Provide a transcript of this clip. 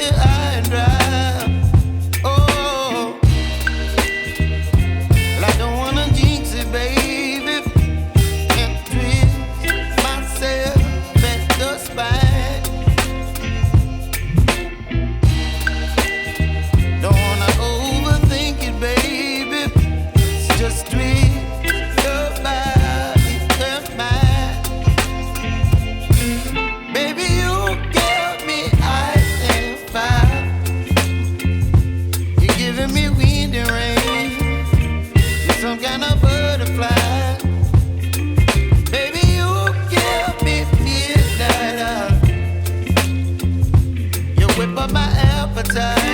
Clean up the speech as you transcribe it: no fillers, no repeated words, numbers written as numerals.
high and dry. Oh, well, I don't wanna jinx it, baby, and twist myself at the spine. Don't wanna overthink it, baby. It's just twist your body and mine. Baby, you give me ice and fire. You're giving me wind and rain. You're some kind of butterfly. Baby, you give me midnight. You whip up my appetite.